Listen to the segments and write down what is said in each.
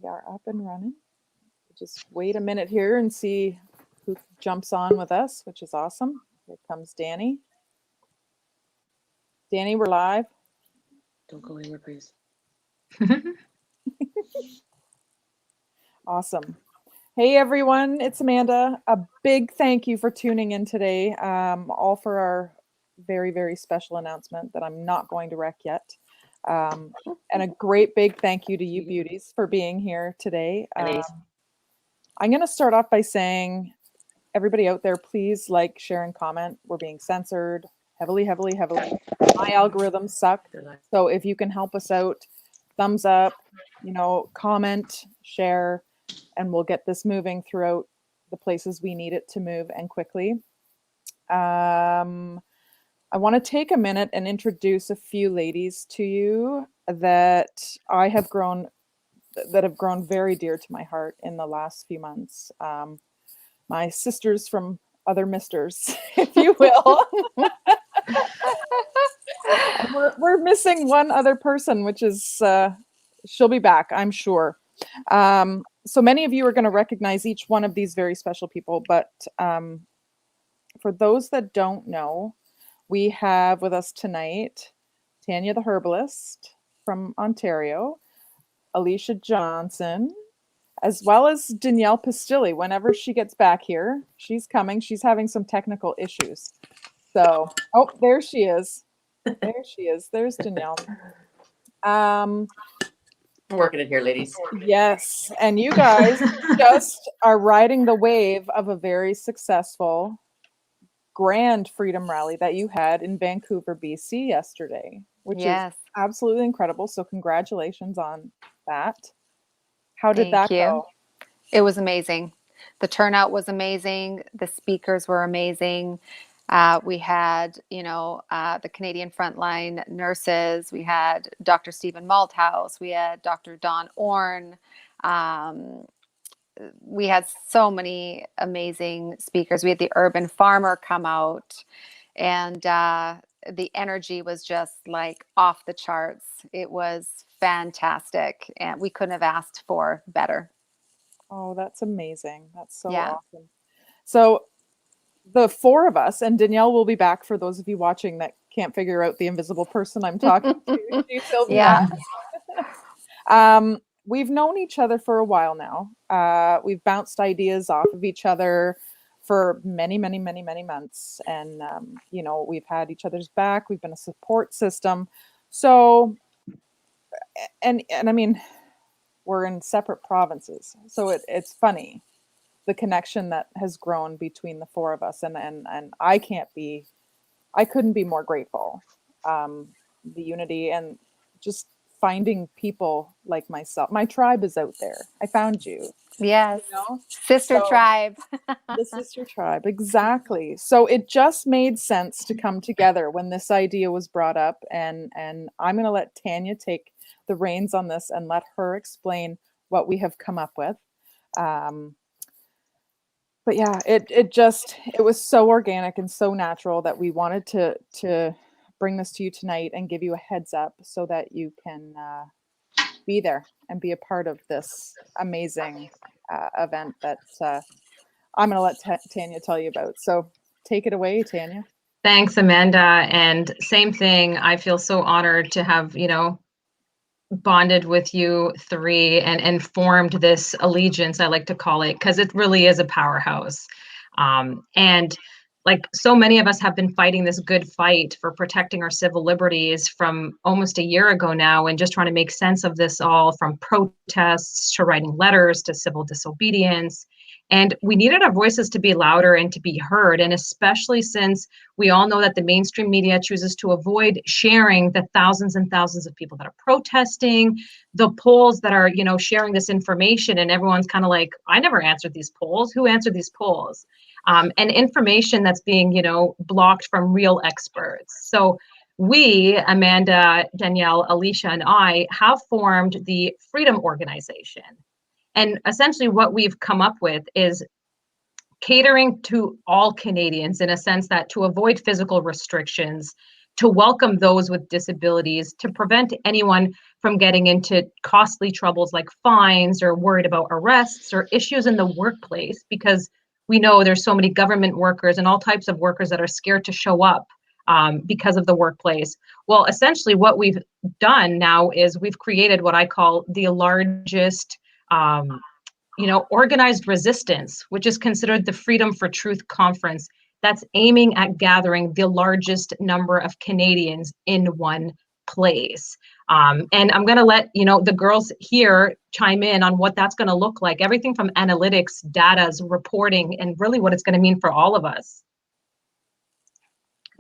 We are up and running. Just wait a minute here and see who jumps on with us, which is awesome. Here comes Danny. Danny, we're live. Don't go anywhere, please. Awesome. Hey everyone, it's Amanda. A big thank you for tuning in today, all for our very, very special announcement that I'm not going to wreck yet. And a great big thank you to you beauties for being here today. I'm going to start off by saying, everybody out there, please like, share, and comment. We're being censored heavily, heavily, heavily. My algorithms suck. So if you can help us out, thumbs up, comment, share, and we'll get this moving throughout the places we need it to move and quickly. I want to take a minute and introduce a few ladies to you that have grown very dear to my heart in the last few months. My sisters from other misters, if you will. we're missing one other person, which is she'll be back, I'm sure. So many of you are going to recognize each one of these very special people, but for those that don't know, we have with us tonight Tanya the herbalist from Ontario, Alicia Johnson, as well as Danielle Pistilli. Whenever she gets back here, she's coming. She's having some technical issues. So, there she is. There she is. There's Danielle. I'm working it here, ladies. Yes, and you guys just are riding the wave of a very successful grand freedom rally that you had in Vancouver, BC yesterday, which is absolutely incredible. So congratulations on that. How did that go? It was amazing. The turnout was amazing. The speakers were amazing. We had, the Canadian Frontline nurses. We had Dr. Stephen Malthouse. We had Dr. Dawn Orn. We had so many amazing speakers. We had the urban farmer come out, and the energy was just like off the charts. It was fantastic, and we couldn't have asked for better. Oh, that's amazing. That's so awesome. So the four of us, and Danielle will be back for those of you watching that can't figure out the invisible person I'm talking to. She'll be back. We've known each other for a while now. We've bounced ideas off of each other for many, many, many, many months. And, we've had each other's back. We've been a support system. So, and I mean, we're in separate provinces. So it's funny, the connection that has grown between the four of us. And I couldn't be more grateful. The unity and just finding people like myself. My tribe is out there. I found you. Yes. Sister tribe. The sister tribe. Exactly. So it just made sense to come together when this idea was brought up. And I'm going to let Tanya take the reins on this and let her explain what we have come up with. But yeah, it was so organic and so natural that we wanted to bring this to you tonight and give you a heads up so that you can be there and be a part of this amazing event that I'm going to let Tanya tell you about. So take it away, Tanya. Thanks, Amanda. And same thing. I feel so honored to have, bonded with you three and formed this allegiance, I like to call it, because it really is a powerhouse. And like so many of us have been fighting this good fight for protecting our civil liberties from almost a year ago now, and just trying to make sense of this all, from protests to writing letters to civil disobedience. And we needed our voices to be louder and to be heard. And especially since we all know that the mainstream media chooses to avoid sharing the thousands and thousands of people that are protesting, the polls that are, sharing this information. And everyone's kind of like, I never answered these polls. Who answered these polls? And information that's being, blocked from real experts. So we, Amanda, Danielle, Alicia, and I have formed the Freedom Organization. And essentially what we've come up with is catering to all Canadians, in a sense that to avoid physical restrictions, to welcome those with disabilities, to prevent anyone from getting into costly troubles like fines or worried about arrests or issues in the workplace, because we know there's so many government workers and all types of workers that are scared to show up because of the workplace. Well, essentially what we've done now is we've created what I call the largest organized resistance, which is considered the Freedom for Truth Conference, that's aiming at gathering the largest number of Canadians in one place. And I'm going to let the girls here chime in on what that's going to look like, everything from analytics, data's reporting, and really what it's going to mean for all of us.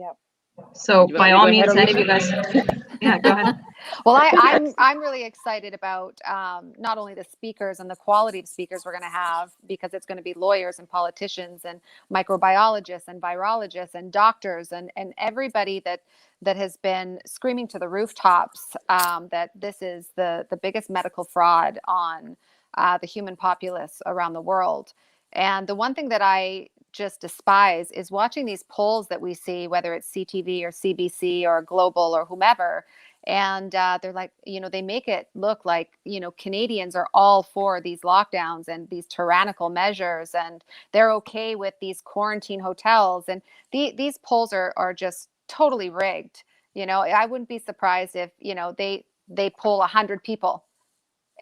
Yep. So You want by me to all go ahead, means, any of you Alicia? guys, yeah, go ahead. Well, I'm really excited about not only the speakers and the quality of speakers we're going to have, because it's going to be lawyers and politicians and microbiologists and virologists and doctors and everybody that has been screaming to the rooftops that this is the biggest medical fraud on the human populace around the world. And the one thing that I just despise is watching these polls that we see, whether it's CTV or CBC or Global or whomever. And they're like, they make it look like, Canadians are all for these lockdowns and these tyrannical measures, and they're okay with these quarantine hotels. And these polls are just totally rigged. I wouldn't be surprised if, they poll 100 people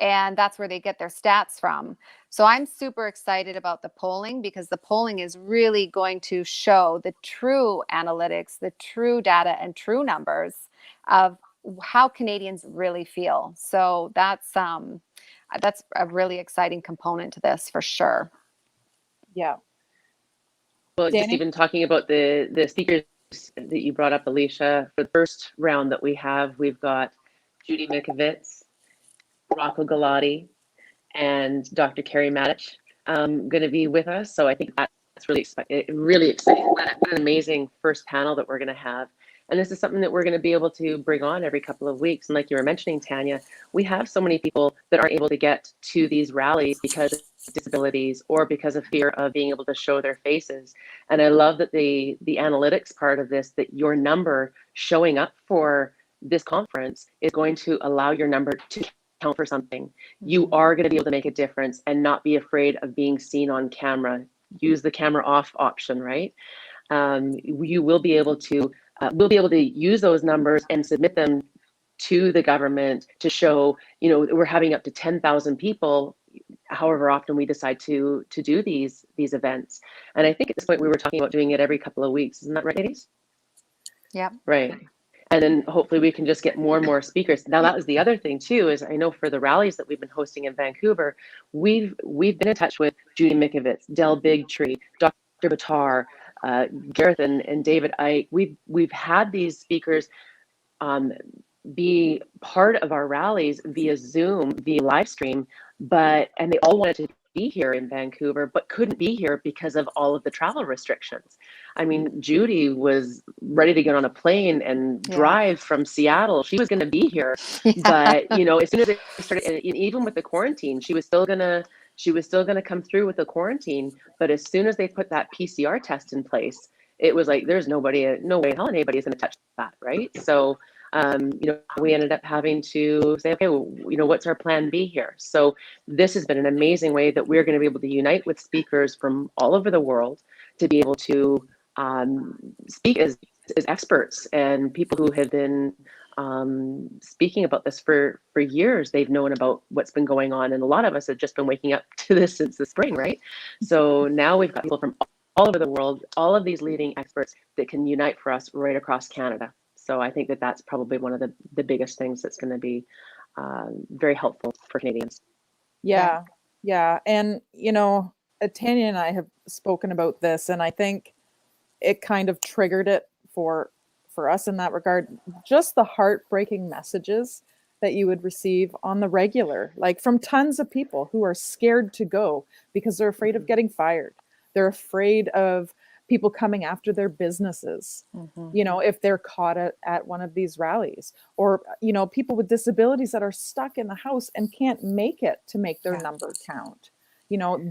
and that's where they get their stats from. So I'm super excited about the polling, because the polling is really going to show the true analytics, the true data and true numbers of how Canadians really feel. So that's a really exciting component to this for sure. Yeah. Well, just Danny? even talking about the speakers that you brought up, Alicia, for the first round that we have, we've got Judy Mikovits, Rocco Galati, and Dr. Carrie Matich going to be with us. So I think that's really exciting. What an amazing first panel that we're going to have. And this is something that we're going to be able to bring on every couple of weeks. And like you were mentioning, Tanya, we have so many people that aren't able to get to these rallies because of disabilities or because of fear of being able to show their faces. And I love that the analytics part of this, that your number showing up for this conference is going to allow your number to count for something. You are going to be able to make a difference and not be afraid of being seen on camera. Use the camera off option, right? You will be able to we'll be able to use those numbers and submit them to the government to show, we're having up to 10,000 people, however often we decide to do these events. And I think at this point we were talking about doing it every couple of weeks. Isn't that right, ladies? Yeah. Right. And then hopefully we can just get more and more speakers. Now that was the other thing too, is I know for the rallies that we've been hosting in Vancouver, we've been in touch with Judy Mikovits, Del Bigtree, Dr. Batar, Gareth and David Icke. We've had these speakers be part of our rallies via Zoom, via live stream, and they all wanted to be here in Vancouver, but couldn't be here because of all of the travel restrictions. I mean, Judy was ready to get on a plane and drive from Seattle. She was going to be here, but as soon as they started, even with the quarantine, she was still going to come through with the quarantine. But as soon as they put that PCR test in place, it was like, there's no way hell anybody's going to touch that, right? So we ended up having to say, okay, well, what's our plan B here? So this has been an amazing way that we're going to be able to unite with speakers from all over the world to be able to speak as experts and people who have been speaking about this for years. They've known about what's been going on, and a lot of us have just been waking up to this since the spring, right? So now we've got people from all over the world, all of these leading experts that can unite for us right across Canada. So I think that that's probably one of the biggest things that's going to be very helpful for Canadians. Yeah. And, Tanya and I have spoken about this, and I think it kind of triggered it for us in that regard. Just the heartbreaking messages that you would receive on the regular, like from tons of people who are scared to go because they're afraid of getting fired. They're afraid of people coming after their businesses, if they're caught at one of these rallies, or, people with disabilities that are stuck in the house and can't make it to make their number count.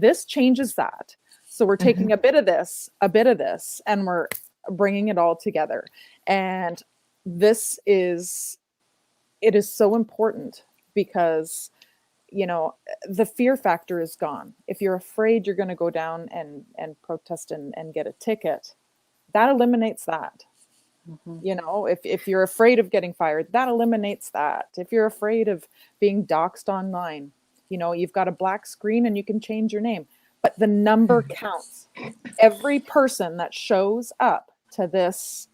This changes that. So we're taking a bit of this, and we're bringing it all together. And it is so important because, you know, the fear factor is gone. If you're afraid you're going to go down and protest and get a ticket, that eliminates that. You know, if you're afraid of getting fired, that eliminates that. If you're afraid of being doxxed online, you know, you've got a black screen and you can change your name, but the number counts. Every person that shows up to this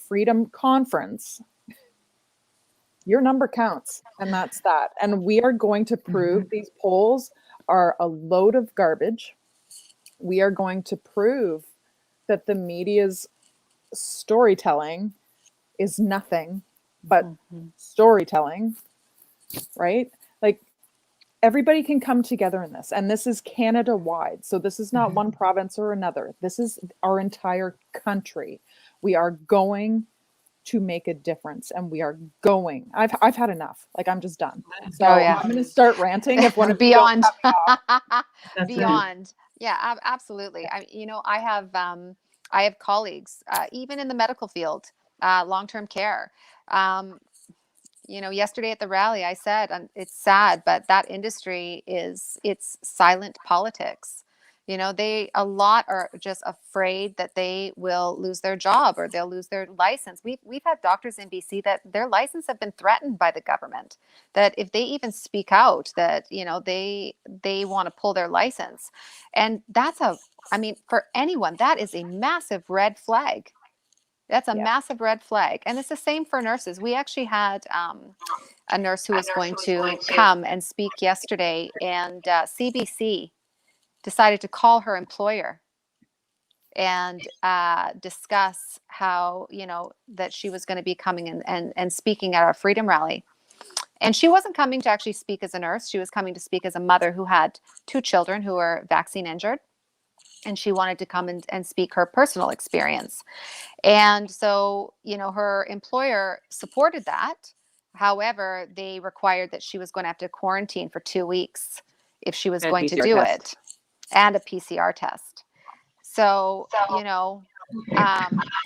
freedom conference, your number counts, and that's that. And we are going to prove these polls are a load of garbage. We are going to prove that the media's storytelling is nothing but storytelling, right? Like, everybody can come together in this, and this is Canada wide. So this is not one province or another. This is our entire country. We are going to make a difference, and we are going. I've had enough. Like, I'm just done. So I'm going to start ranting if one of you don't Beyond. cut me off. Beyond. Yeah, absolutely. I have colleagues, even in the medical field, long-term care. Yesterday at the rally, I said, it's sad, but that industry it's silent politics. A lot are just afraid that they will lose their job or they'll lose their license. We've had doctors in BC that their license have been threatened by the government, that if they even speak out that, they want to pull their license. And for anyone, that is a massive red flag. That's a massive red flag. And it's the same for nurses. We actually had a nurse who was going to come and speak yesterday, and CBC decided to call her employer and discuss how, that she was going to be coming in and speaking at our freedom rally. And she wasn't coming to actually speak as a nurse. She was coming to speak as a mother who had 2 children who were vaccine injured. And she wanted to come and speak her personal experience. And so, her employer supported that. However, they required that she was going to have to quarantine for 2 weeks if she was going to do it, and a PCR test. So,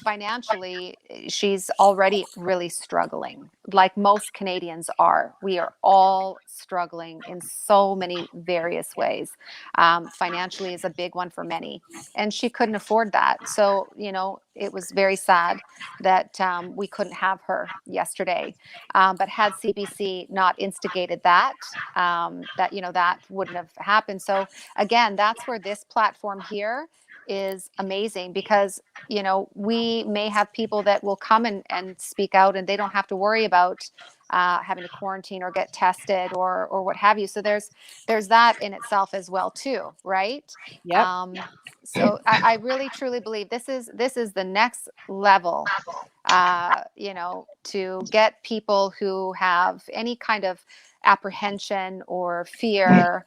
financially, she's already really struggling, like most Canadians are. We are all struggling in so many various ways. Financially is a big one for many, and she couldn't afford that. So, it was very sad that we couldn't have her yesterday. But had CBC not instigated that, that wouldn't have happened. So again, that's where this platform here is amazing, because we may have people that will come and speak out, and they don't have to worry about having to quarantine or get tested or what have you. So there's that in itself as well too, right? Yep. So I really truly believe this is the next level, to get people who have any kind of apprehension or fear,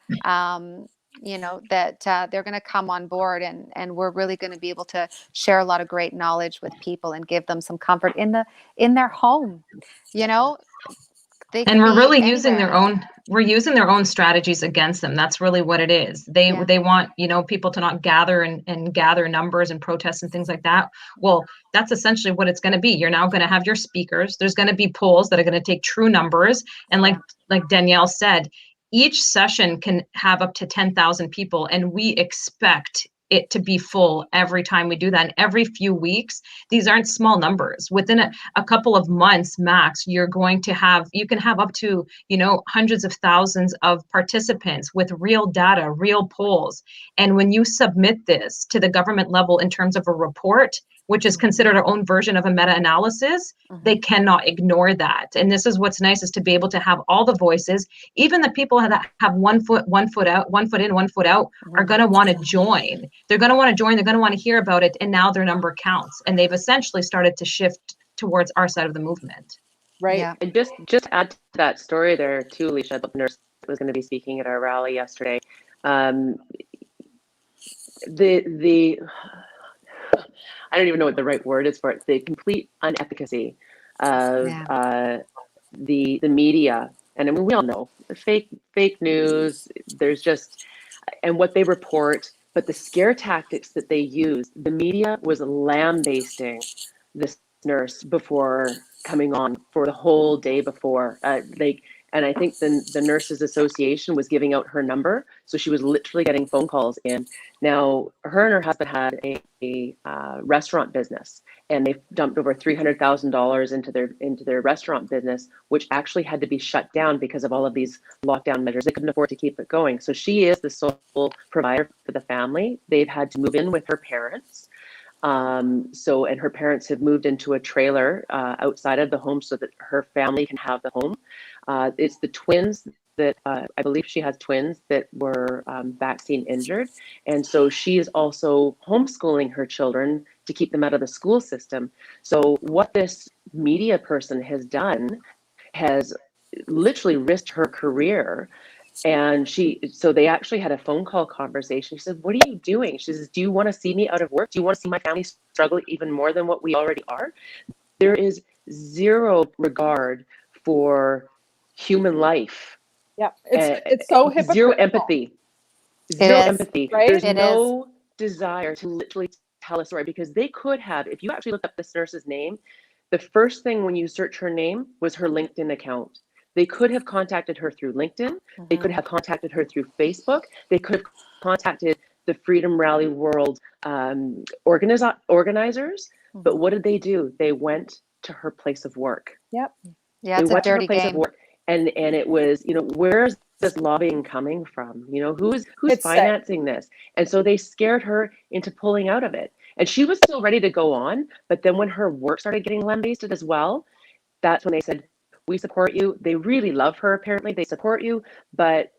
that they're going to come on board, and we're really going to be able to share a lot of great knowledge with people and give them some comfort in their home. They And we're really using anywhere. we're using their own strategies against them. That's really what it is. They want, people to not gather and gather numbers and protests and things like that. Well, that's essentially what it's going to be. You're now going to have your speakers. There's going to be polls that are going to take true numbers. And like Danielle said, each session can have up to 10,000 people, and we expect it to be full every time we do that. And every few weeks, these aren't small numbers. Within a couple of months max, you can have up to, hundreds of thousands of participants with real data, real polls. And when you submit this to the government level in terms of a report, which is considered our own version of a meta-analysis, they cannot ignore that. And this is what's nice, is to be able to have all the voices, even the people that have one foot out, 1 foot in, 1 foot out, are going to want to join. They're going to want to join. They're going to want to hear about it. And now their number counts. And they've essentially started to shift towards our side of the movement. Right. Yeah. And just add to that story there too, Alicia, the nurse was going to be speaking at our rally yesterday. The I don't even know what the right word is for it. The complete unefficacy of the media, and I mean, we all know the fake news. There's just, and what they report, but the scare tactics that they use. The media was lambasting this nurse before coming on for the whole day before. And I think the Nurses Association was giving out her number, so she was literally getting phone calls in. Now, her and her husband had a restaurant business, and they dumped over $300,000 into their restaurant business, which actually had to be shut down because of all of these lockdown measures. They couldn't afford to keep it going. So she is the sole provider for the family. They've had to move in with her parents. And her parents have moved into a trailer outside of the home so that her family can have the home. It's the twins that I believe she has twins that were vaccine injured. And so she is also homeschooling her children to keep them out of the school system. So what this media person has done has literally risked her career. And so they actually had a phone call conversation. She said, "What are you doing?" She says, "Do you want to see me out of work? Do you want to see my family struggle even more than what we already are?" There is zero regard for human life. Yeah, it's so hypocritical. Zero empathy. Zero empathy. right? There's It no desire to literally tell a story, because they could have, if you actually look up this nurse's name, the first thing when you search her name was her LinkedIn account. They could have contacted her through LinkedIn. They could have contacted her through Facebook. They could have contacted the Freedom Rally World organizers. But what did they do? They went to her place of work. Yep. Yeah, They it's a went to her dirty place game. of work. And it was, where's this lobbying coming from? Who's It's financing this? And so they scared her into pulling out of it. And she was still ready to go on. But then when her work started getting lambasted as well, that's when they said, "We support you." They really love her, apparently. They support you, but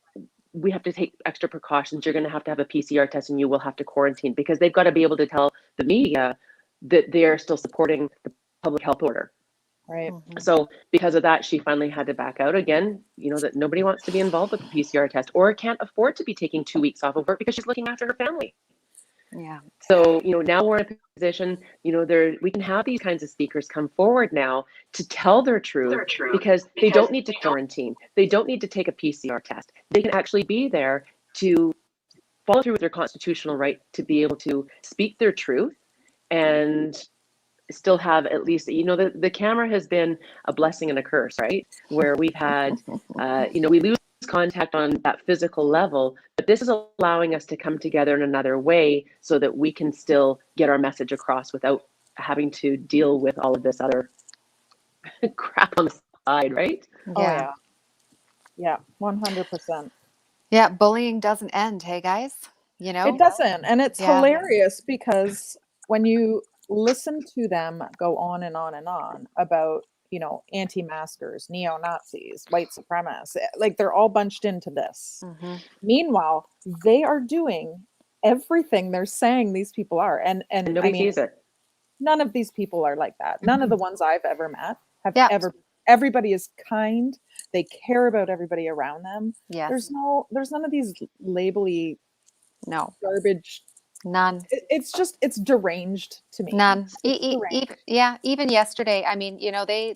we have to take extra precautions. You're going to have a PCR test, and you will have to quarantine, because they've got to be able to tell the media that they're still supporting the public health order. Right. So because of that, she finally had to back out again, that nobody wants to be involved with the PCR test, or can't afford to be taking 2 weeks off of work because she's looking after her family. Yeah. So, now we're in a position, we can have these kinds of speakers come forward now to tell their truth, because they don't need to quarantine. They don't need to take a PCR test. They can actually be there to follow through with their constitutional right to be able to speak their truth and still have at least, the camera has been a blessing and a curse, right? Where we've had, we lose contact on that physical level, but this is allowing us to come together in another way so that we can still get our message across without having to deal with all of this other crap on the side, right? Oh yeah. Yeah, 100%. Yeah, bullying doesn't end, hey guys? It doesn't. And it's Yeah. hilarious because when you listen to them go on and on and on about, anti-maskers, neo-Nazis, white supremacists, like they're all bunched into this. Meanwhile, they are doing everything they're saying these people are. And nobody sees it. None of these people are like that. None of the ones I've ever met have Yeah. everybody is kind. They care about everybody around them. Yes. There's none of these labely No. garbage. None. It's deranged to me. None. Deranged. Even yesterday,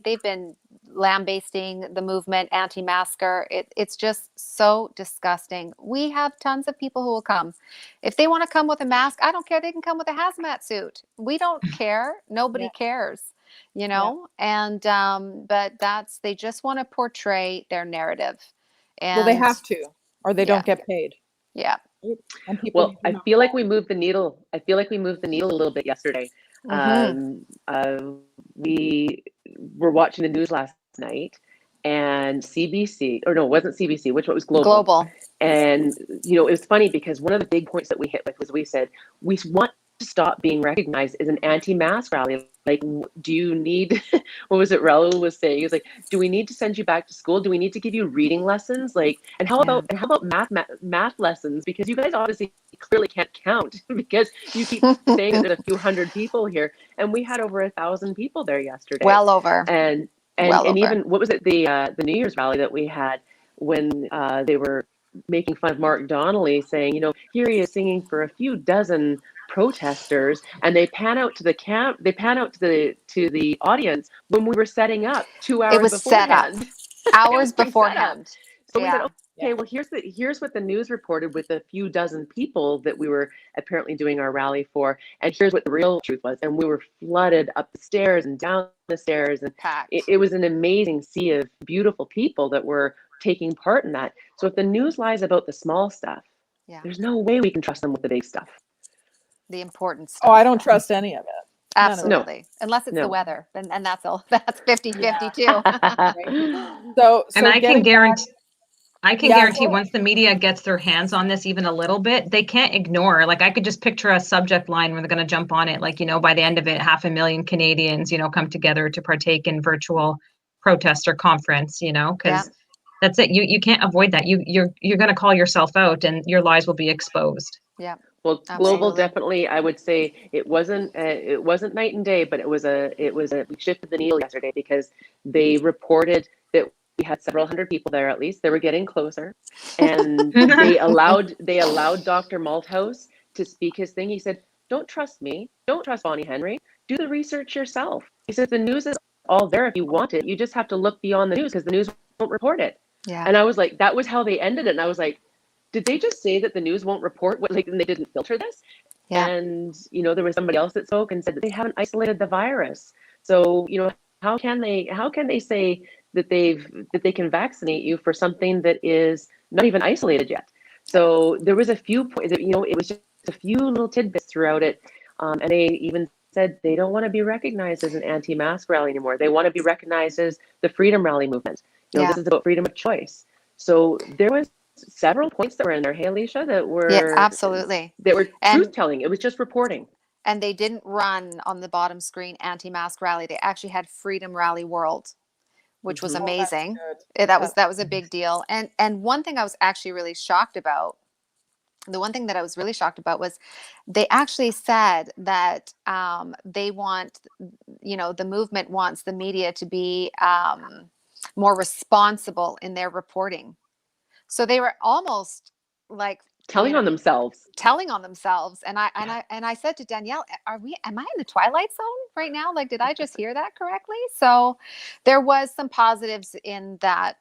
they've been lambasting the movement, anti-masker. It's just so disgusting. We have tons of people who will come. If they want to come with a mask, I don't care. They can come with a hazmat suit. We don't care. Nobody cares, and but they just want to portray their narrative. And well, they have to, or they don't get paid. Yeah. And people, I feel like we moved the needle. I feel like we moved the needle a little bit yesterday. We were watching the news last night, and CBC, or no, it wasn't CBC. Which one was Global? And it was funny because one of the big points that we hit with was we said we want to stop being recognized as an anti-mask rally. Like, do you need? What was it? Raul was saying, he was like, "Do we need to send you back to school? Do we need to give you reading lessons? Like, and how about math lessons? Because you guys obviously clearly can't count because you keep saying that there's a few hundred people here, and we had over 1,000 people there yesterday. Well over. And even what was it? The New Year's rally that we had when they were making fun of Mark Donnelly, saying, here he is singing for a few dozen protesters, and they pan out to the audience when we were setting up 2 hours It was beforehand. set up hours beforehand. So we said, okay, well, here's what the news reported with a few dozen people that we were apparently doing our rally for, and here's what the real truth was. And we were flooded up the stairs and down the stairs, and Packed. it was an amazing sea of beautiful people that were taking part in that. So if the news lies about the small stuff, Yeah. there's no way we can trust them with the big stuff. The important Oh, stuff. I don't trust any of it. None of it. Absolutely. Unless it's the No. weather. And that's all. That's 50-50 too. Right? So And I can getting back, guarantee Yeah, guarantee go once the media gets their hands on this even a little bit, they can't ignore. Like I could just picture a subject line where they're going to jump on it. Like, by the end of it, 500,000 Canadians, come together to partake in virtual protest or conference, Yeah. because that's it. You can't avoid that. You're going to call yourself out and your lies will be exposed. Yeah. Well, global Absolutely. definitely. I would say it wasn't night and day, but it was we shifted the needle yesterday because they reported that we had several hundred people there. At least they were getting closer, and they allowed Dr. Malthouse to speak his thing. He said, "Don't trust me. Don't trust Bonnie Henry. Do the research yourself." He said, "The news is all there if you want it. You just have to look beyond the news because the news won't report it." Yeah. And I was like, that was how they ended it, and I was like, did they just say that the news won't report what, like, and they didn't filter this? Yeah. And, there was somebody else that spoke and said that they haven't isolated the virus. So, how can they say that they can vaccinate you for something that is not even isolated yet? So there was a few points that, it was just a few little tidbits throughout it. And they even said they don't want to be recognized as an anti-mask rally anymore. They want to be recognized as the Freedom Rally movement. Yeah. This is about freedom of choice. So there was several points that were in there, hey Alicia, Yeah, absolutely. that were And truth telling. It was just reporting. and they didn't run on the bottom screen anti-mask rally. They actually had Freedom Rally World, which was Mhm. Oh, that's amazing. good. That was a big deal. And one thing I was actually really shocked about, the one thing that I was really shocked about was they actually said that they want, the movement wants the media to be more responsible in their reporting. So they were almost like, Telling on themselves. telling on themselves. And I said to Danielle, am I in the twilight zone right now? Like, did I just hear that correctly? So there was some positives in that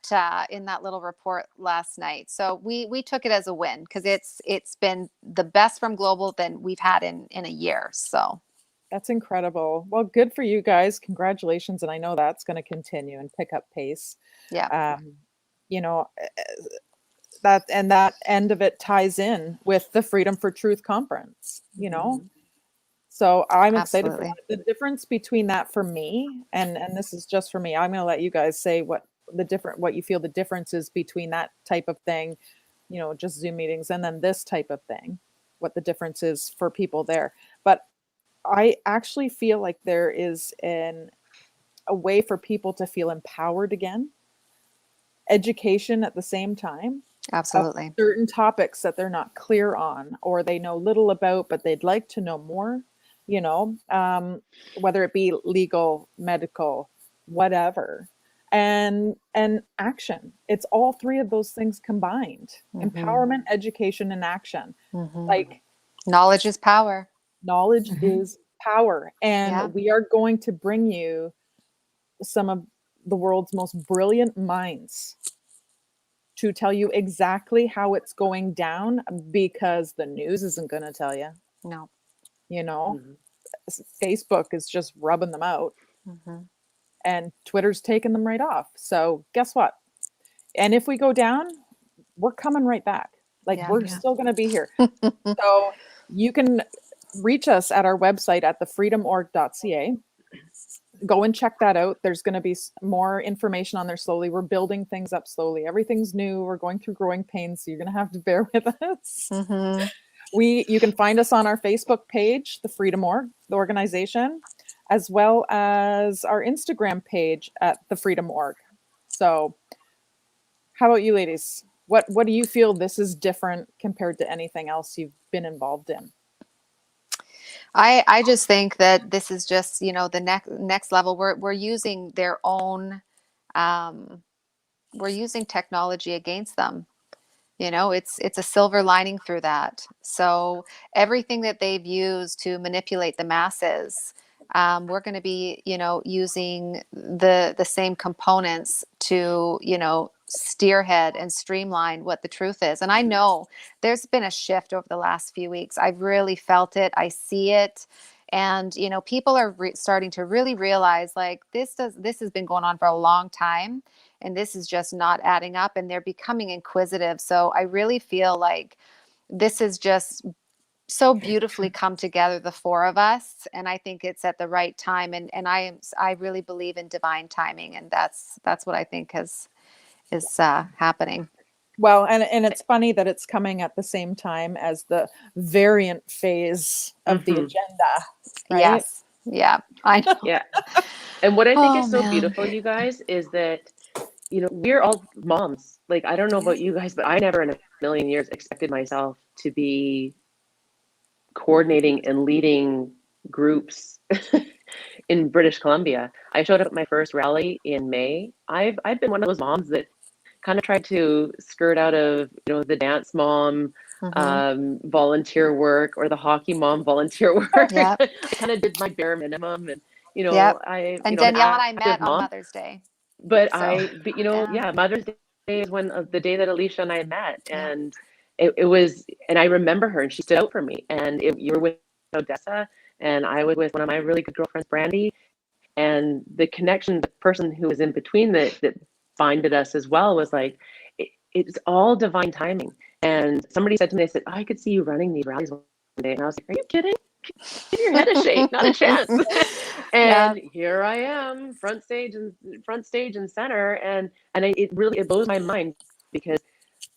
little report last night. So we took it as a win because it's been the best from Global than we've had in a year. So That's incredible. Well, good for you guys. Congratulations. And I know that's going to continue and pick up pace. yeah. You know, that end of it ties in with the Freedom for Truth conference, Mhm. So I'm excited for Absolutely. that. The difference between that for me, and this is just for me, I'm going to let you guys say what you feel the difference is between that type of thing, just Zoom meetings, and then this type of thing, what the difference is for people there. But I actually feel like there is a way for people to feel empowered again, education at the same time, of Absolutely. certain topics that they're not clear on or they know little about, but they'd like to know more, whether it be legal, medical, whatever. And action. It's all three of those things combined. Mhm. Empowerment, education, and action. Mhm. Like, Knowledge is power. knowledge Mhm. is power. And Yeah. we are going to bring you some of the world's most brilliant minds to tell you exactly how it's going down because the news isn't going to tell you. No. Mhm. Facebook is just rubbing them out Mhm. and Twitter's taking them right off. So guess what? And if we go down, we're coming right back. Like, Yeah. we're Yeah. still going to be here. So you can reach us at our website at thefreedomorg.ca. Go and check that out. There's going to be more information on there slowly. We're building things up slowly. Everything's new. We're going through growing pains, so you're going to have to bear with us. Mhm. You can find us on our Facebook page, the Freedom Org, the organization, as well as our Instagram page at the Freedom Org. So how about you ladies? What do you feel this is different compared to anything else you've been involved in? I just think that this is just, the next level. We're using their own, we're using technology against them. It's a silver lining through that. So everything that they've used to manipulate the masses, we're going to be, using the same components to, steerhead and streamline what the truth is. And I know there's been a shift over the last few weeks. I've really felt it. I see it. And, you know, people are starting to really realize like this has been going on for a long time, and this is just not adding up, and they're becoming inquisitive. So I really feel like this is just so beautifully come together, the four of us, and I think it's at the right time. And I really believe in divine timing, and that's what I think is happening. Well, and it's funny that it's coming at the same time as the variant phase of the agenda, right? Yes. Yeah. I know. Yeah. And what I think Oh is so man. beautiful, you guys, is that, you know, we're all moms. Like, I don't know about you guys, but I never in a million years expected myself to be coordinating and leading groups in British Columbia. I showed up at my first rally in May. I've been one of those moms that kind of tried to skirt out of, you know, the dance mom volunteer work or the hockey mom volunteer work. Yeah. I kind of did my bare minimum, and you know, Yep. I, And you know, I'm an Danielle and I active met on mom, Mother's Day. but So but you know, yeah. yeah, Mother's Day is when the day that Alicia and I met, Yeah. and it was, and I remember her, and she stood out for me. And you were with Odessa, and I was with one of my really good girlfriends, Brandy, and the connection, the person who was in between that binded us as well was like, it's all divine timing. And somebody said to me, they said, oh, I could see you running these rallies one day. And I was like, are you kidding? Give your head a shake, not a chance. Yeah. And here I am, front stage and center. And it blows my mind, because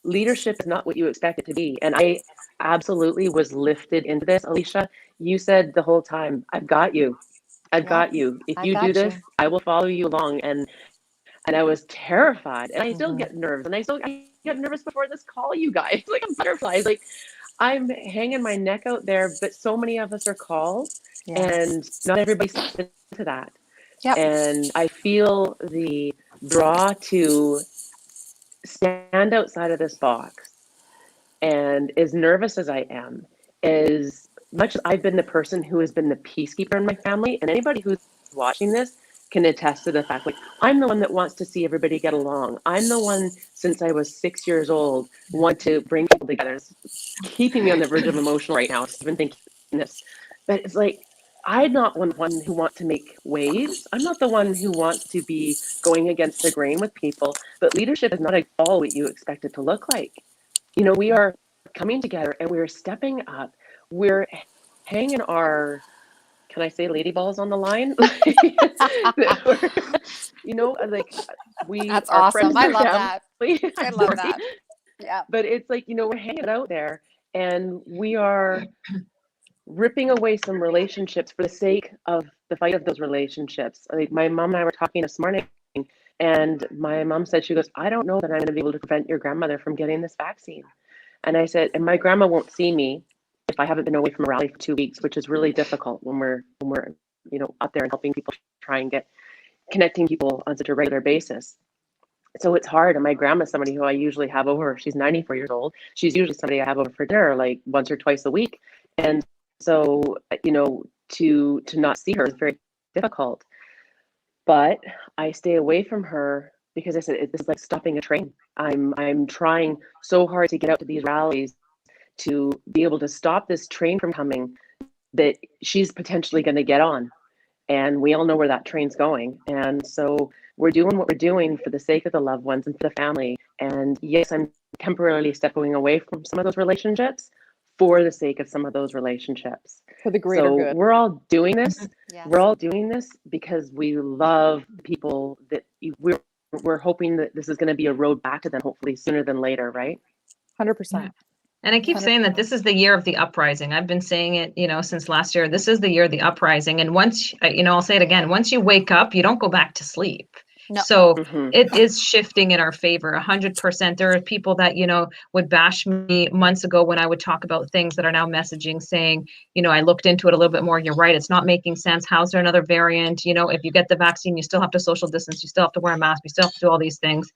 leadership is not what you expect it to be. And I absolutely was lifted into this. Alicia, you said the whole time, I've got you. I've Yeah. got you. If I you do got this, you. I will follow you along. And I was terrified. And I still Mhm. get nerves. And I get nervous before this call, you guys. Like a butterfly. Like, I'm hanging my neck out there, but so many of us are called, Yes. and not everybody steps into that. Yep. And I feel the draw to stand outside of this box. And as nervous as I am, as much as I've been the person who has been the peacekeeper in my family, and anybody who's watching this can attest to the fact, like, I'm the one that wants to see everybody get along. I'm the one, since I was 6 years old, want to bring people together. It's keeping me on the verge of emotional right now, just even thinking this. But it's like, I'm not one who wants to make waves. I'm not the one who wants to be going against the grain with people. But leadership is not at all what you expect it to look like. You know, we are coming together and we're stepping up. We're hanging our, can I say, lady balls on the line? You know, like, we That's are awesome. friends, I our love family. that. I I'm love sorry. that. Yeah. But it's like, you know, we're hanging out there, and we are ripping away some relationships for the sake of the fight of those relationships. Like, my mom and I were talking this morning, and my mom said, she goes, I don't know that I'm going to be able to prevent your grandmother from getting this vaccine. And I said, and my grandma won't see me if I haven't been away from a rally for 2 weeks, which is really difficult when we're you know, up there and helping people try and get connecting people on such a regular basis. So it's hard. And my grandma's somebody who I usually have over. She's 94 years old. She's usually somebody I have over for dinner like once or twice a week. And so, you know, to not see her is very difficult. But I stay away from her because I said, this is like stopping a train. I'm trying so hard to get out to these rallies to be able to stop this train from coming that she's potentially going to get on. And we all know where that train's going. And so we're doing what we're doing for the sake of the loved ones and for the family. And yes, I'm temporarily stepping away from some of those relationships for the sake of some of those relationships. For the greater So good. we're all doing this. Yes. We're all doing this because we love people that we're hoping that this is going to be a road back to them, hopefully sooner than later, right? 100%. And I keep saying that this is the year of the uprising. I've been saying it, you know, since last year. This is the year of the uprising. And once, you know, I'll say it again, once you wake up, you don't go back to sleep. No. So Mhm. it is shifting in our favor 100%. There are people that, you know, would bash me months ago when I would talk about things that are now messaging saying, you know, I looked into it a little bit more. You're right. It's not making sense. How's there another variant? You know, if you get the vaccine, you still have to social distance. You still have to wear a mask. You still have to do all these things.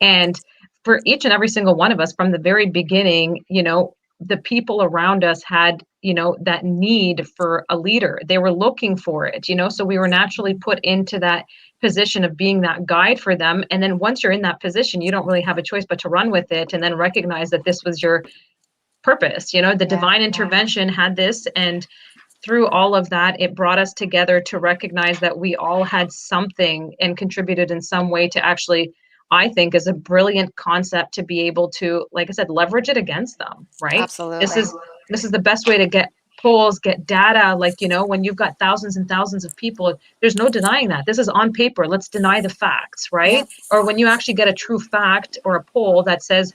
And for each and every single one of us from the very beginning, you know, the people around us had, you know, that need for a leader. They were looking for it, you know, so we were naturally put into that position of being that guide for them. And then once you're in that position, you don't really have a choice but to run with it and then recognize that this was your purpose. The divine intervention had this, and through all of that, it brought us together to recognize that we all had something and contributed in some way to actually, I think, is a brilliant concept to be able to, like I said, leverage it against them, right? Absolutely. This is the best way to get polls, get data. Like, when you've got thousands and thousands of people, there's no denying that. This is on paper. Let's deny the facts, right? Or when you actually get a true fact or a poll that says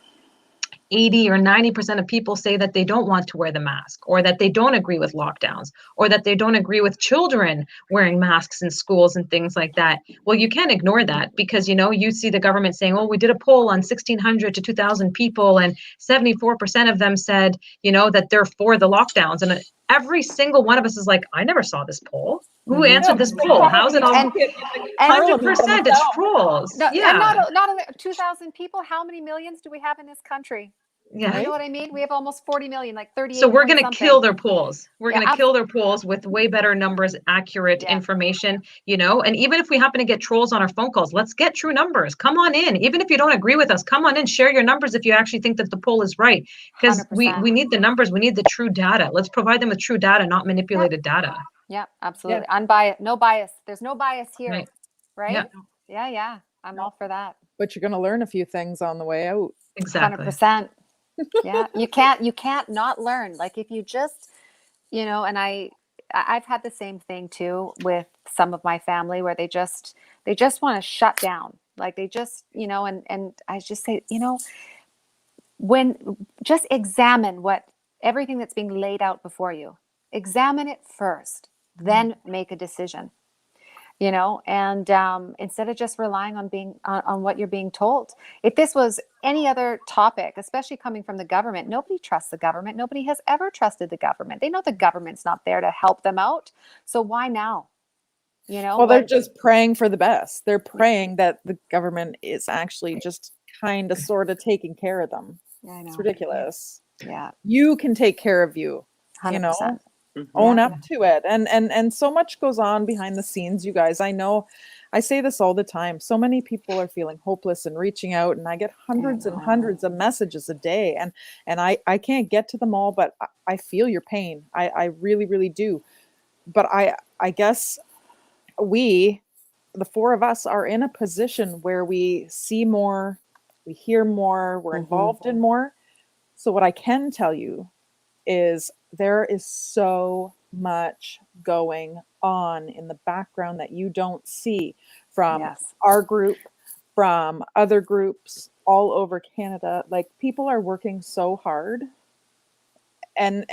80 or 90% of people say that they don't want to wear the mask, or that they don't agree with lockdowns, or that they don't agree with children wearing masks in schools and things like that. Well, you can't ignore that because, you see the government saying, oh, we did a poll on 1,600 to 2,000 people and 74% of them said, that they're for the lockdowns. And every single one of us is like, I never saw this poll. Who answered this poll? How's it all? 100%, it's trolls. No, yeah. And not 2,000 people. How many millions do we have in this country? Yeah. You know what I mean? We have almost 40 million, like 38. So we're going to kill their polls. We're going to kill their absolutely. polls with way better numbers, accurate information, and even if we happen to get trolls on our phone calls, let's get true numbers. Come on in. Even if you don't agree with us, come on in, share your numbers if you actually think that the poll is right. Because we need the numbers. We need the true data. Let's provide them with true data, not manipulated data. Yeah, absolutely. Unbiased, no bias. There's no bias here, right? Yeah. Yeah. I'm all for that. But you're going to learn a few things on the way out. Exactly. 100%. Yeah, you can't not learn. Like if you just, and I've had the same thing too with some of my family where they just want to shut down. Like they just, and I just say, when just examine everything that's being laid out before you. Examine it first, then make a decision. And instead of just relying on what you're being told. If this was any other topic, especially coming from the government, nobody trusts the government. Nobody has ever trusted the government. They know the government's not there to help them out. So why now? Well, they're just praying for the best. They're praying that the government is actually just kind of sort of taking care of them. I know. It's ridiculous. Yeah. You can take care of you, 100%. Own up to it. And so much goes on behind the scenes, you guys. I know I say this all the time. So many people are feeling hopeless and reaching out, and I get hundreds and hundreds of messages a day. And I can't get to them all, but I feel your pain. I really, really do. But I guess the four of us, are in a position where we see more, we hear more, we're involved in more. So what I can tell you is there is so much going on in the background that you don't see from our group, from other groups all over Canada. Like people are working so hard and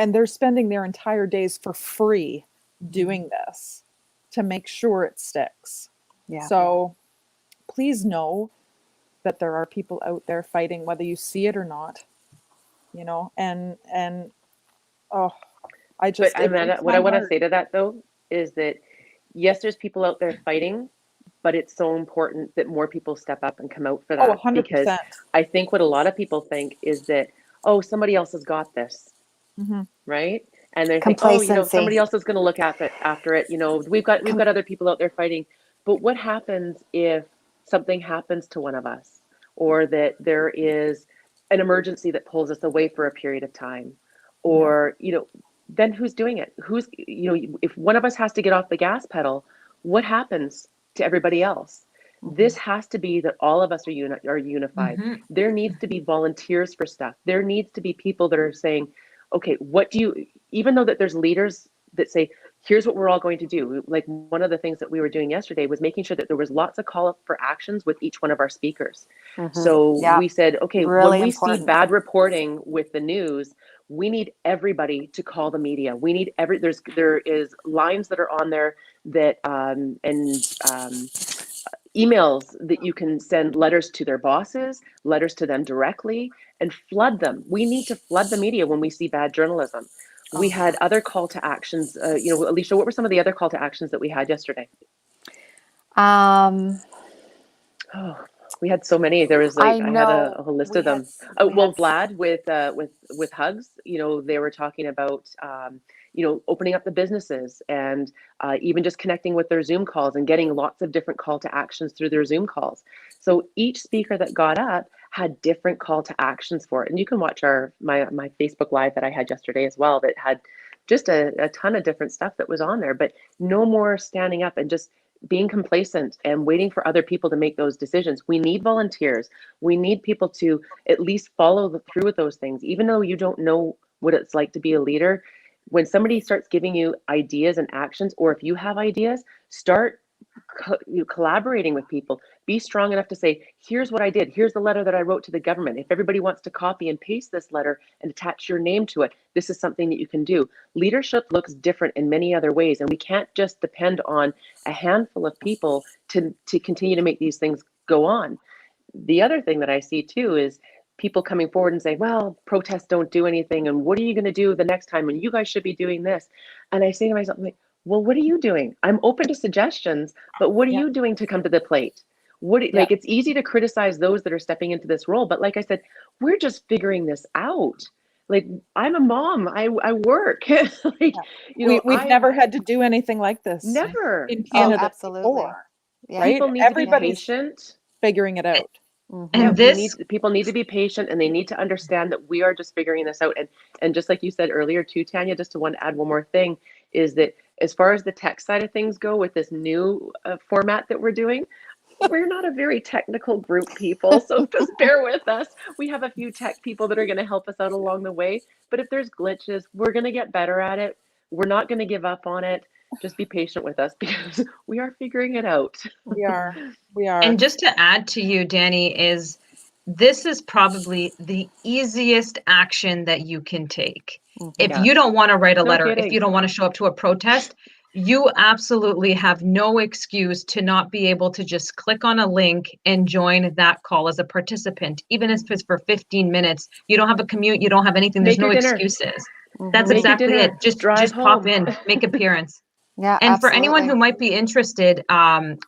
they're spending their entire days for free doing this to make sure it sticks. So please know that there are people out there fighting, whether you see it or not, and I just, but Amanda, what I want to say to that though is that yes, there's people out there fighting, but it's so important that more people step up and come out for that. 100%. Because I think what a lot of people think is that, oh, somebody else has got this, right? And they think, oh, somebody else is going to look after it. We've got other people out there fighting. But what happens if something happens to one of us, or that there is an emergency that pulls us away for a period of time, or then who's doing it? If one of us has to get off the gas pedal, what happens to everybody else? This has to be that all of us are unified. There needs to be volunteers for stuff. There needs to be people that are saying, okay, even though that there's leaders that say, here's what we're all going to do. Like one of the things that we were doing yesterday was making sure that there was lots of call for actions with each one of our speakers. So we said, okay, when we see bad reporting with the news, we need everybody to call the media. We need there is lines that are on there that emails that you can send letters to their bosses, letters to them directly, and flood them. We need to flood the media when we see bad journalism. We had other call to actions. Alicia, what were some of the other call to actions that we had yesterday? We had so many. There was I had a whole list of them. Vlad with hugs. They were talking about opening up the businesses and even just connecting with their Zoom calls and getting lots of different call to actions through their Zoom calls. So each speaker that got up had different call to actions for it. And you can watch my Facebook Live that I had yesterday as well, that had just a ton of different stuff that was on there. But no more standing up and just being complacent and waiting for other people to make those decisions. We need volunteers. We need people to at least follow through with those things. Even though you don't know what it's like to be a leader, when somebody starts giving you ideas and actions, or if you have ideas, start collaborating with people. Be strong enough to say, here's what I did. Here's the letter that I wrote to the government. If everybody wants to copy and paste this letter and attach your name to it, this is something that you can do. Leadership looks different in many other ways, and we can't just depend on a handful of people to continue to make these things go on. The other thing that I see too is people coming forward and saying, well, protests don't do anything, and what are you going to do the next time, and you guys should be doing this. And I say to myself, like, well, what are you doing? I'm open to suggestions, but what are you doing to come to the plate? Like, it's easy to criticize those that are stepping into this role, but like I said, we're just figuring this out. Like, I'm a mom, I work. Like, we've never had to do anything like this. Never. In Canada absolutely. before, Yeah. right? People need Everybody's to be patient. figuring it out. And People need to be patient, and they need to understand that we are just figuring this out. And just like you said earlier too, Tanya, just to add one more thing, is that as far as the tech side of things go with this new format that we're doing, we're not a very technical group, people. So just bear with us. We have a few tech people that are going to help us out along the way. But if there's glitches, we're going to get better at it. We're not going to give up on it. Just be patient with us because we are figuring it out. We are. And just to add to you, Danny, this is probably the easiest action that you can take. If you don't want to write a letter, if you don't want to show up to a protest, you absolutely have no excuse to not be able to just click on a link and join that call as a participant, even if it's for 15 minutes. You don't have a commute, you don't have anything, there's no excuses. That's exactly it. Just pop in, make appearance. Yeah, and absolutely. For anyone who might be interested,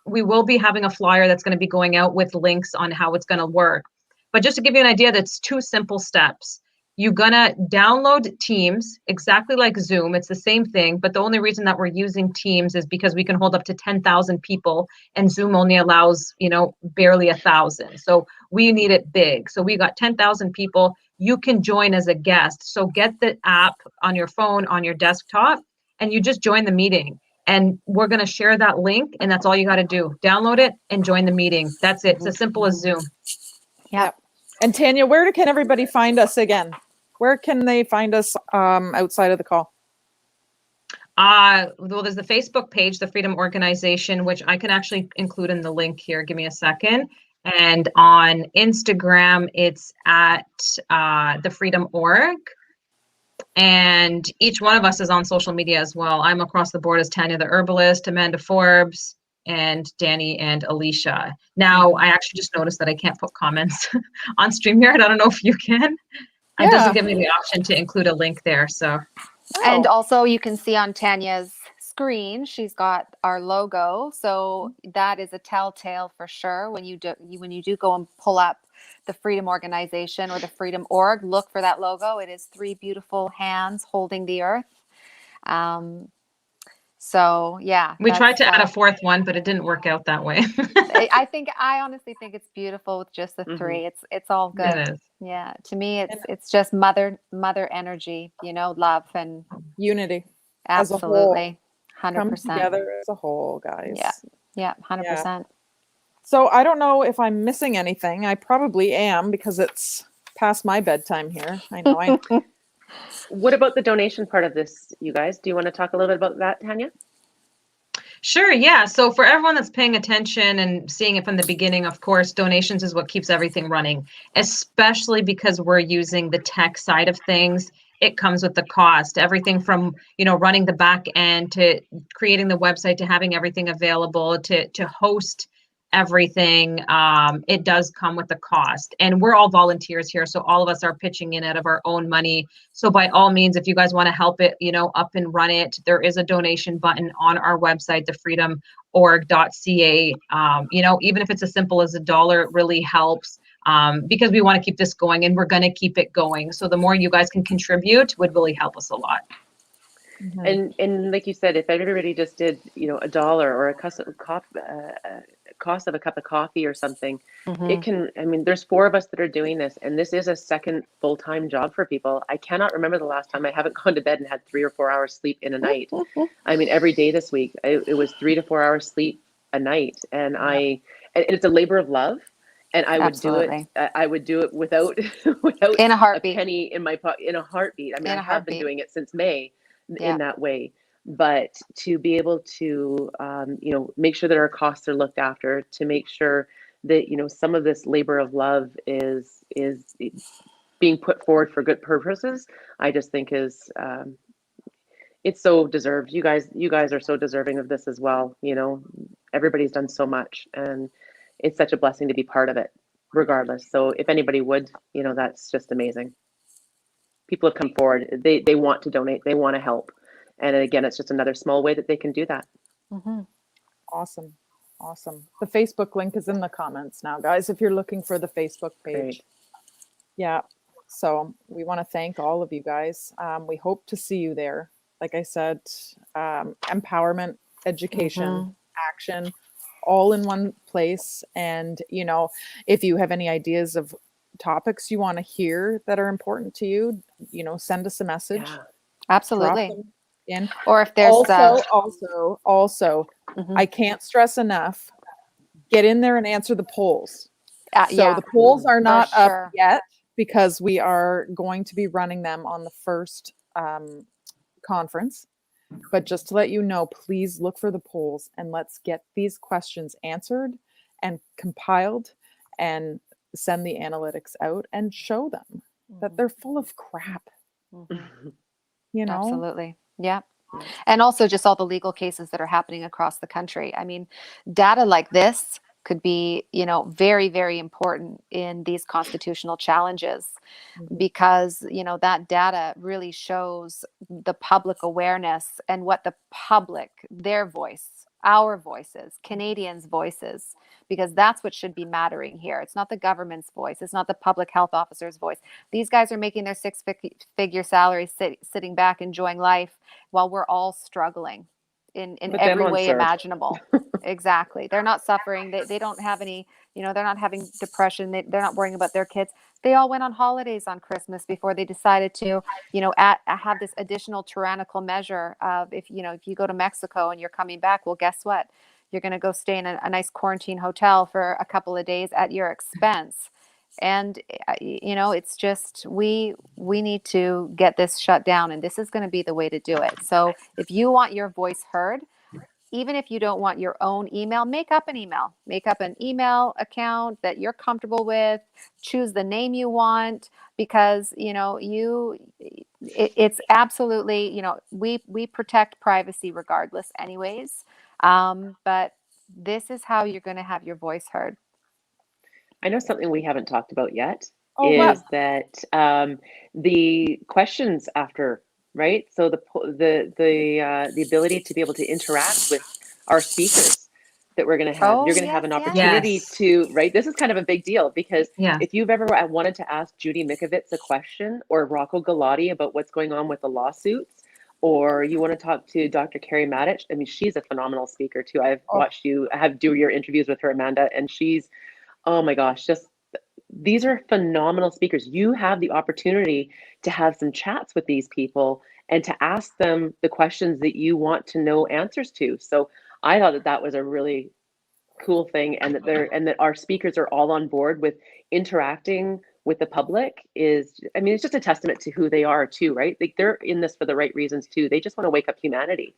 we will be having a flyer that's going to be going out with links on how it's going to work. But just to give you an idea, that's 2 simple steps. You're going to download Teams, exactly like Zoom. It's the same thing, but the only reason that we're using Teams is because we can hold up to 10,000 people, and Zoom only allows, barely 1,000. So we need it big. So we got 10,000 people. You can join as a guest. So get the app on your phone, on your desktop, and you just join the meeting. And we're going to share that link, and that's all you got to do. Download it and join the meeting. That's it. It's as simple as Zoom. Yeah. And Tanya, where can everybody find us again? Where can they find us outside of the call? Well, there's the Facebook page, the Freedom Organization, which I can actually include in the link here. Give me a second. And on Instagram, it's at the Freedom Org. And each one of us is on social media as well. I'm across the board as Tanya the Herbalist, Amanda Forbes, and Danny and Alicia. Now, I actually just noticed that I can't put comments on StreamYard. I don't know if you can. It doesn't give me the option to include a link there. So, and also you can see on Tanya's screen, she's got our logo. So that is a telltale for sure. When you do go and pull up the Freedom Organization or the Freedom Org, look for that logo. It is 3 beautiful hands holding the earth. So yeah, we tried to add a 4th one, but it didn't work out that way. I honestly think it's beautiful with just the 3. It's all good. It is. Yeah, to me, it's just mother energy, love and unity. Absolutely, 100%. Come together as a whole, guys. Yeah, 100%. So I don't know if I'm missing anything. I probably am because it's past my bedtime here. I know. What about the donation part of this, you guys? Do you want to talk a little bit about that, Tanya? Sure, yeah. So for everyone that's paying attention and seeing it from the beginning, of course, donations is what keeps everything running, especially because we're using the tech side of things. It comes with the cost, everything from, running the back end to creating the website to having everything available to host everything. It does come with the cost, and we're all volunteers here. So all of us are pitching in out of our own money. So by all means, if you guys want to help it, up and run it, there is a donation button on our website, thefreedomorg.ca. Even if it's as simple as $1, it really helps. Because we want to keep this going, and we're going to keep it going. So the more you guys can contribute would really help us a lot. And like you said, if everybody just did, $1 or cost of a cup of coffee or something, it can. I mean, there's 4 of us that are doing this, and this is a second full-time job for people. I cannot remember the last time I haven't gone to bed and had 3 or 4 hours sleep in a night. I mean, every day this week, it was 3 to 4 hours sleep a night, and and it's a labor of love. And I would do it. Absolutely. I would do it without without In a a heartbeat. penny in my pocket, in a heartbeat. I mean, In I a have been heartbeat. doing it since May Yeah. in that way. But to be able to, make sure that our costs are looked after, to make sure that, some of this labor of love is being put forward for good purposes, I just think is, it's so deserved. You guys are so deserving of this as well. Everybody's done so much, and it's such a blessing to be part of it, regardless. So if anybody would, that's just amazing. People have come forward. They want to donate. They want to help. And again, it's just another small way that they can do that. Awesome. The Facebook link is in the comments now, guys, if you're looking for the Facebook page. Great. Yeah. So we want to thank all of you guys. We hope to see you there. Like I said, empowerment, education, action, all in one place. And, if you have any ideas of topics you want to hear that are important to you, send us a message. Yeah. Absolutely. Drop them in. Or if there's Also, I can't stress enough, get in there and answer the polls. So the polls are not up yet because we are going to be running them on the first conference. But just to let you know, please look for the polls and let's get these questions answered and compiled and send the analytics out and show them that they're full of crap. Absolutely. Yeah. And also just all the legal cases that are happening across the country. I mean, data like this could be, very, very important in these constitutional challenges because, that data really shows the public awareness and what the public, their voice, our voices, Canadians' voices, because that's what should be mattering here. It's not the government's voice. It's not the public health officer's voice. These guys are making their six-figure salaries, sitting back, enjoying life while we're all struggling in every way imaginable. Exactly. They're not suffering. They don't have any, they're not having depression. They're not worrying about their kids. They all went on holidays on Christmas before they decided to, have this additional tyrannical measure of if you go to Mexico and you're coming back, well, guess what? You're going to go stay in a nice quarantine hotel for a couple of days at your expense. And, it's just, we need to get this shut down, and this is going to be the way to do it. So if you want your voice heard, even if you don't want your own email, make up an email account that you're comfortable with, choose the name you want, because, it's absolutely, we protect privacy regardless anyways. But this is how you're going to have your voice heard. I know something we haven't talked about yet is that the questions after, right? So the ability to be able to interact with our speakers that we're going to have. You're going to have an opportunity to, right? This is kind of a big deal because if you've ever wanted to ask Judy Mikovits a question or Rocco Galati about what's going on with the lawsuits, or you want to talk to Dr. Carrie Matich, I mean, she's a phenomenal speaker too. I've watched you do your interviews with her, Amanda, and she's, oh my gosh, these are phenomenal speakers. You have the opportunity to have some chats with these people and to ask them the questions that you want to know answers to. So I thought that was a really cool thing, and that our speakers are all on board with interacting with the public is, I mean, it's just a testament to who they are too, right? Like they're in this for the right reasons too. They just want to wake up humanity,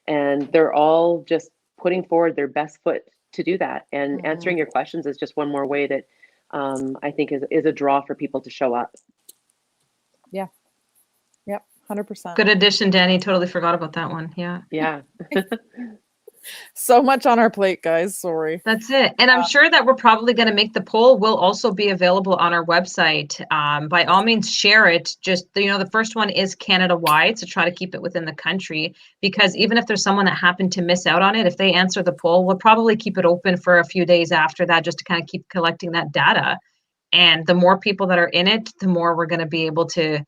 and they're all just putting forward their best foot to do that. And answering your questions is just one more way that I think is a draw for people to show up. Yeah. Yep. 100%. Good addition, Danny. Totally forgot about that one. Yeah. Yeah. So much on our plate, guys. Sorry. That's it. And I'm sure that we're probably going to make the poll will also be available on our website. By all means, share it. Just, the first one is Canada wide. So try to keep it within the country, because even if there's someone that happened to miss out on it, if they answer the poll, we'll probably keep it open for a few days after that, just to kind of keep collecting that data. And the more people that are in it, the more we're going to be able to,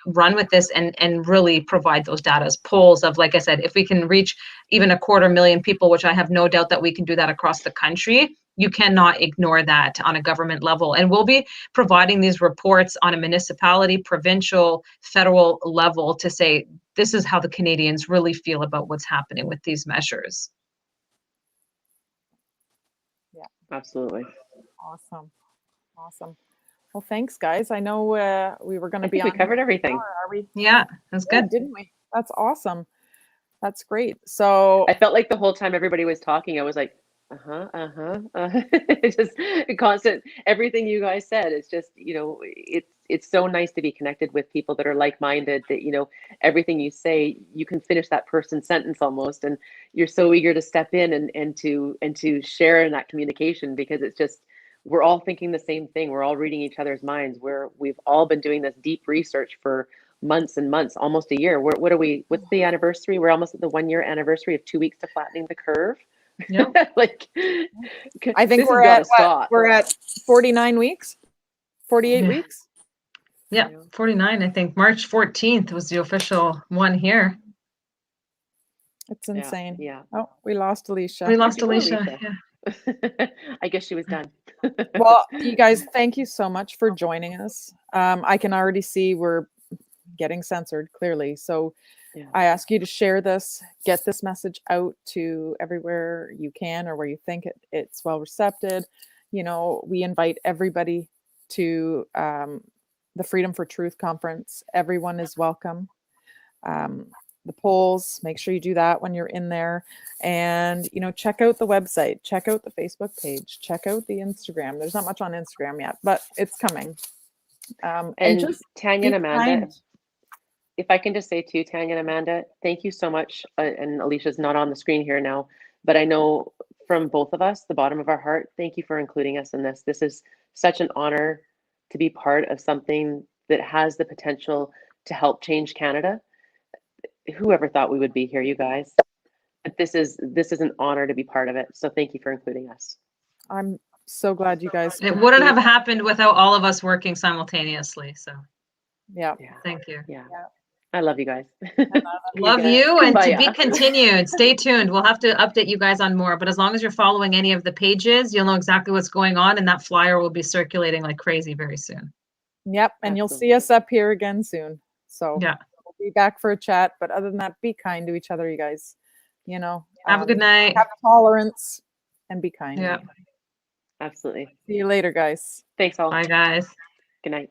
run with this and really provide those data as polls of, like I said, if we can reach even 250,000 people, which I have no doubt that we can do that across the country, you cannot ignore that on a government level. And we'll be providing these reports on a municipality, provincial, federal level to say, this is how the Canadians really feel about what's happening with these measures. Yeah. Absolutely. Awesome. Awesome. Well, thanks, guys. I know we were going to be We on covered here everything. an hour, are we? Yeah, that's Yeah, good. didn't we? That's awesome. That's great. So I felt like the whole time everybody was talking, I was like, It's just constant, everything you guys said. It's just, it's so nice to be connected with people that are like-minded, that, everything you say, you can finish that person's sentence almost. And you're so eager to step in and to share in that communication, because it's just, we're all thinking the same thing. We're all reading each other's minds. We've all been doing this deep research for months and months, almost a year. What are we, what's the anniversary? We're almost at the 1 year anniversary of 2 weeks to flattening the curve. Yep. Like, I think this we're has got at to stop. We're at 49 weeks, 48 Yeah. weeks. Yeah, 49, I think. March 14th was the official one here. It's insane. Yeah. Oh, we lost Alicia. We lost Poor Alicia. Alicia. Yeah. I guess she was done. Well, you guys, thank you so much for joining us. I can already see we're getting censored clearly. So Yeah. I ask you to share this, get this message out to everywhere you can or where you think it's well recepted. We invite everybody to the Freedom for Truth conference. Everyone is welcome. The polls, make sure you do that when you're in there. And, check out the website, check out the Facebook page, check out the Instagram. There's not much on Instagram yet, but it's coming. And just Tanya and be Amanda, kind. if I can just say too, Tanya and Amanda, thank you so much. And Alicia's not on the screen here now, but I know from both of us, the bottom of our heart, thank you for including us in this. This is such an honor to be part of something that has the potential to help change Canada. Whoever thought we would be here, you guys. But this is an honor to be part of it. So thank you for including us. I'm so glad you guys. It wouldn't have happened without all of us working simultaneously. So Yeah. thank you. Yeah. I love you guys. Love you, and to be Kumbaya. continued. Stay tuned. We'll have to update you guys on more, but as long as you're following any of the pages, you'll know exactly what's going on, and that flyer will be circulating like crazy very soon. Yep. And you'll see us up here again soon. So yeah, we'll be back for a chat. But other than that, be kind to each other, you guys. Have a good night. Have tolerance and be kind. Yeah. Absolutely. See you later, guys. Thanks all. Bye, guys. Good night.